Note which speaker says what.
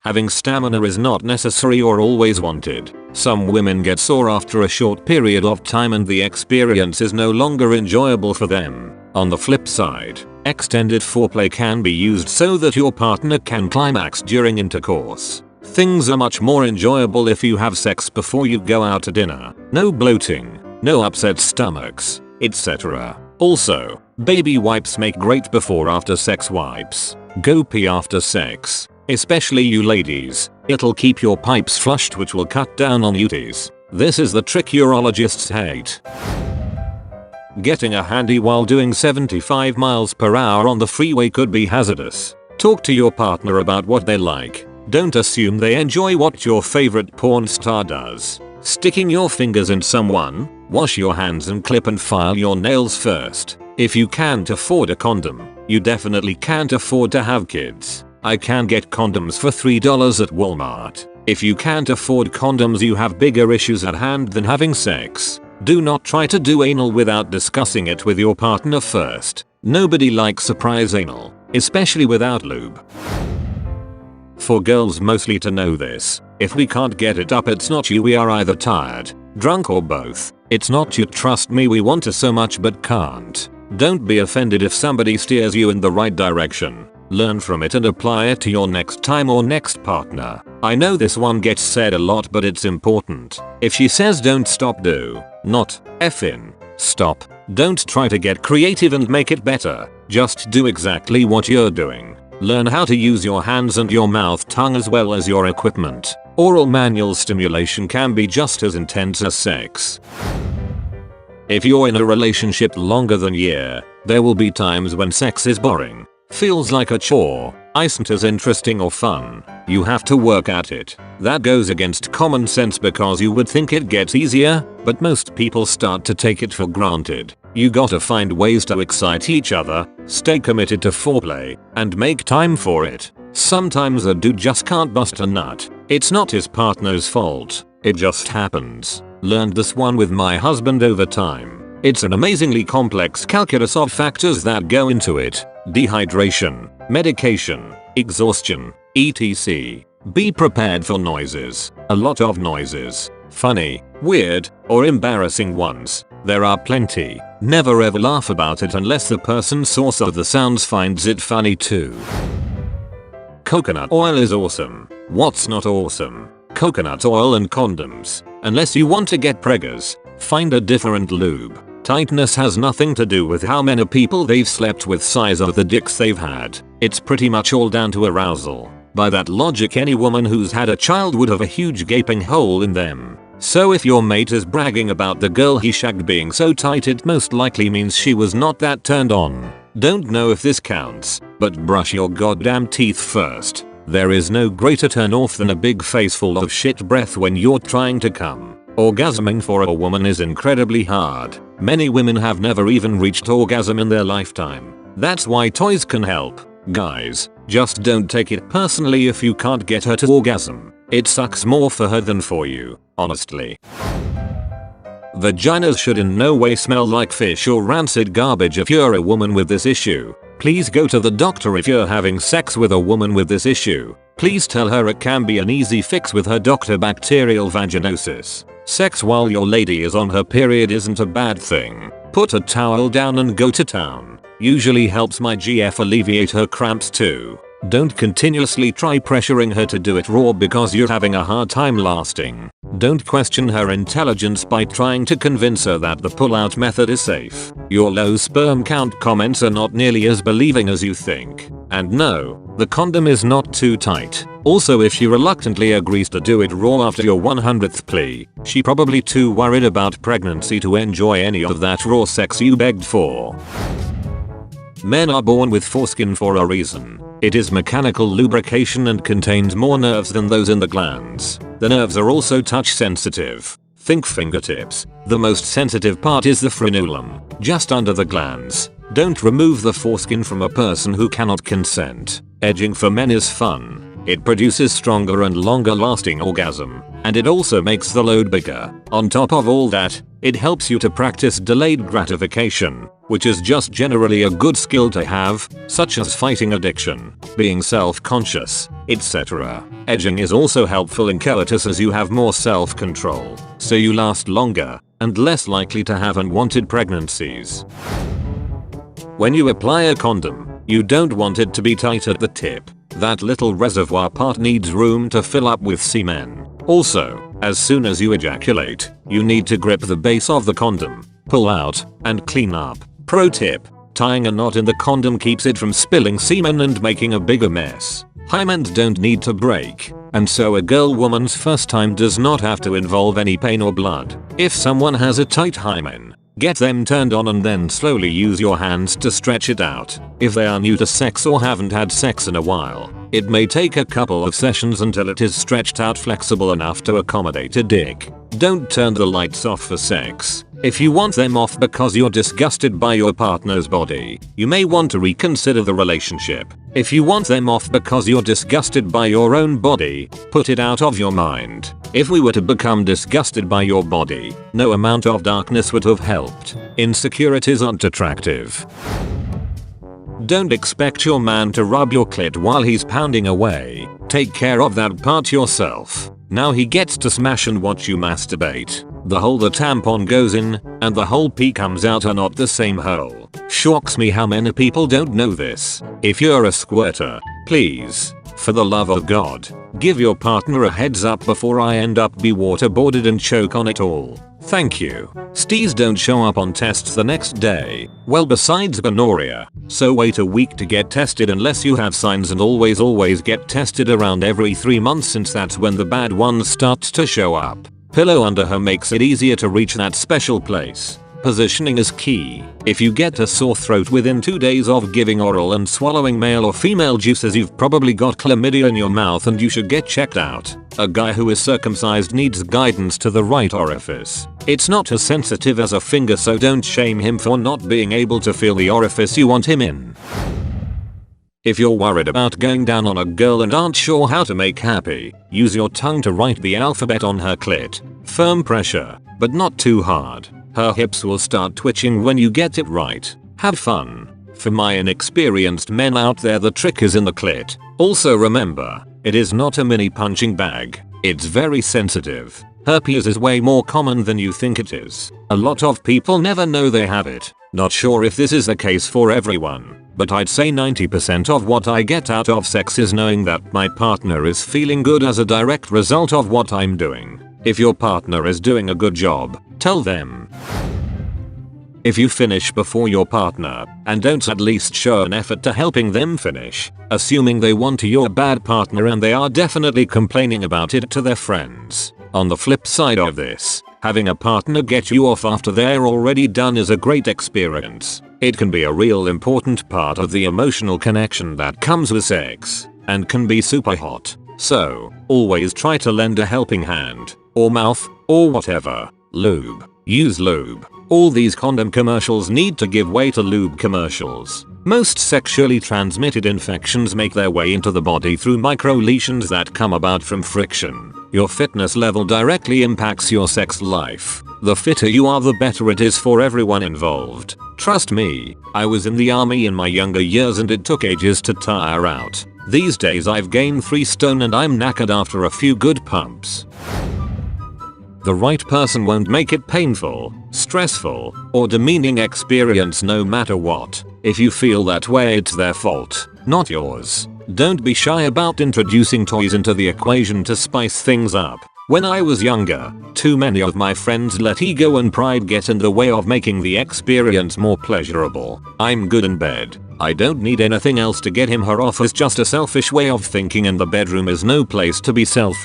Speaker 1: Having stamina is not necessary or always wanted. Some women get sore after a short period of time and the experience is no longer enjoyable for them. On the flip side, extended foreplay can be used so that your partner can climax during intercourse. Things are much more enjoyable if you have sex before you go out to dinner. No bloating, no upset stomachs, etc. Also, baby wipes make great before after sex wipes. Go pee after sex. Especially you ladies, it'll keep your pipes flushed, which will cut down on UTIs. This is the trick urologists hate. Getting a handy while doing 75 miles per hour on the freeway could be hazardous. Talk to your partner about what they like. Don't assume they enjoy what your favorite porn star does. Sticking your fingers in someone, wash your hands and clip and file your nails first. If you can't afford a condom, you definitely can't afford to have kids. I can get condoms for $3 at Walmart. If you can't afford condoms, you have bigger issues at hand than having sex. Do not try to do anal without discussing it with your partner first. Nobody likes surprise anal, especially without lube. For girls mostly to know this, if we can't get it up, it's not you, we are either tired, drunk or both. It's not you, trust me, we want to so much but can't. Don't be offended if somebody steers you in the right direction. Learn from it and apply it to your next time or next partner. I know this one gets said a lot, but it's important. If she says don't stop, do not effing stop. Don't try to get creative and make it better. Just do exactly what you're doing. Learn how to use your hands and your mouth tongue as well as your equipment. Oral manual stimulation can be just as intense as sex. If you're in a relationship longer than a year, there will be times when sex is boring, feels like a chore, isn't as interesting or fun. You have to work at it. That goes against common sense because you would think it gets easier, but most people start to take it for granted. You gotta find ways to excite each other, stay committed to foreplay, and make time for it. Sometimes a dude just can't bust a nut. It's not his partner's fault. It just happens. Learned this one with my husband over time. It's an amazingly complex calculus of factors that go into it. Dehydration, medication, exhaustion, etc. Be prepared for noises. A lot of noises. Funny, weird, or embarrassing ones. There are plenty. Never ever laugh about it unless the person source of the sounds finds it funny too. Coconut oil is awesome. What's not awesome? Coconut oil and condoms. Unless you want to get preggers, find a different lube. Tightness has nothing to do with how many people they've slept with, size of the dicks they've had. It's pretty much all down to arousal. By that logic, any woman who's had a child would have a huge gaping hole in them. So if your mate is bragging about the girl he shagged being so tight, it most likely means she was not that turned on. Don't know if this counts, but brush your goddamn teeth first. There is no greater turn off than a big face full of shit breath when you're trying to come. Orgasming for a woman is incredibly hard. Many women have never even reached orgasm in their lifetime. That's why toys can help. Guys, just don't take it personally if you can't get her to orgasm. It sucks more for her than for you, honestly. Vaginas should in no way smell like fish or rancid garbage. If you're a woman with this issue, please go to the doctor. If you're having sex with a woman with this issue, please tell her it can be an easy fix with her doctor. Bacterial vaginosis. Sex while your lady is on her period isn't a bad thing. Put a towel down and go to town. Usually helps my GF alleviate her cramps too. Don't continuously try pressuring her to do it raw because you're having a hard time lasting. Don't question her intelligence by trying to convince her that the pull-out method is safe. Your low sperm count comments are not nearly as believing as you think. And no, the condom is not too tight. Also, if she reluctantly agrees to do it raw after your 100th plea, she probably too worried about pregnancy to enjoy any of that raw sex you begged for. Men are born with foreskin for a reason. It is mechanical lubrication and contains more nerves than those in the glands. The nerves are also touch sensitive. Think fingertips. The most sensitive part is the frenulum, just under the glands. Don't remove the foreskin from a person who cannot consent. Edging for men is fun. It produces stronger and longer lasting orgasm. and it also makes the load bigger. On top of all that, it helps you to practice delayed gratification, which is just generally a good skill to have, such as fighting addiction, being self-conscious, etc. Edging is also helpful in coitus as you have more self-control, so you last longer and less likely to have unwanted pregnancies. When you apply a condom, you don't want it to be tight at the tip. That little reservoir part needs room to fill up with semen. Also, as soon as you ejaculate, you need to grip the base of the condom, pull out, and clean up. Pro tip: tying a knot in the condom keeps it from spilling semen and making a bigger mess. Hymens don't need to break, and so a woman's first time does not have to involve any pain or blood. If someone has a tight hymen, get them turned on and then slowly use your hands to stretch it out. If they are new to sex or haven't had sex in a while, it may take a couple of sessions until it is stretched out flexible enough to accommodate a dick. Don't turn the lights off for sex. If you want them off because you're disgusted by your partner's body, you may want to reconsider the relationship. If you want them off because you're disgusted by your own body, put it out of your mind. If we were to become disgusted by your body, no amount of darkness would have helped. Insecurities aren't attractive. Don't expect your man to rub your clit while he's pounding away. Take care of that part yourself. Now he gets to smash and watch you masturbate. The hole the tampon goes in and the hole pee comes out are not the same hole. Shocks me how many people don't know this. If you're a squirter, please, for the love of God, give your partner a heads up before I end up be waterboarded and choke on it all. Thank you. Stees don't show up on tests the next day. Well, besides gonorrhea, so wait a week to get tested unless you have signs, and always get tested around every 3 months since that's when the bad ones start to show up. Pillow under her makes it easier to reach that special place. Positioning is key. If you get a sore throat within 2 days of giving oral and swallowing male or female juices, you've probably got chlamydia in your mouth and you should get checked out. A guy who is circumcised needs guidance to the right orifice. It's not as sensitive as a finger, so don't shame him for not being able to feel the orifice you want him in. If you're worried about going down on a girl and aren't sure how to make happy, use your tongue to write the alphabet on her clit. Firm pressure, but not too hard. Her hips will start twitching when you get it right. Have fun. For my inexperienced men out there, the trick is in the clit. Also remember, it is not a mini punching bag. It's very sensitive. Herpes is way more common than you think it is. A lot of people never know they have it. Not sure if this is the case for everyone, but I'd say 90% of what I get out of sex is knowing that my partner is feeling good as a direct result of what I'm doing. If your partner is doing a good job, tell them. If you finish before your partner and don't at least show an effort to helping them finish, assuming they want to, you're a bad partner and they are definitely complaining about it to their friends. On the flip side of this, having a partner get you off after they're already done is a great experience. It can be a real important part of the emotional connection that comes with sex, and can be super hot. So, always try to lend a helping hand, or mouth, or whatever. Lube. Use lube. All these condom commercials need to give way to lube commercials. Most sexually transmitted infections make their way into the body through micro lesions that come about from friction. Your fitness level directly impacts your sex life. The fitter you are, the better it is for everyone involved. Trust me, I was in the army in my younger years and it took ages to tire out. These days I've gained 3 stone and I'm knackered after a few good pumps. The right person won't make it painful, stressful, or demeaning experience no matter what. If you feel that way, it's their fault, not yours. Don't be shy about introducing toys into the equation to spice things up. When I was younger, too many of my friends let ego and pride get in the way of making the experience more pleasurable. I'm good in bed. I don't need anything else to get him/her off is just a selfish way of thinking, and the bedroom is no place to be selfish.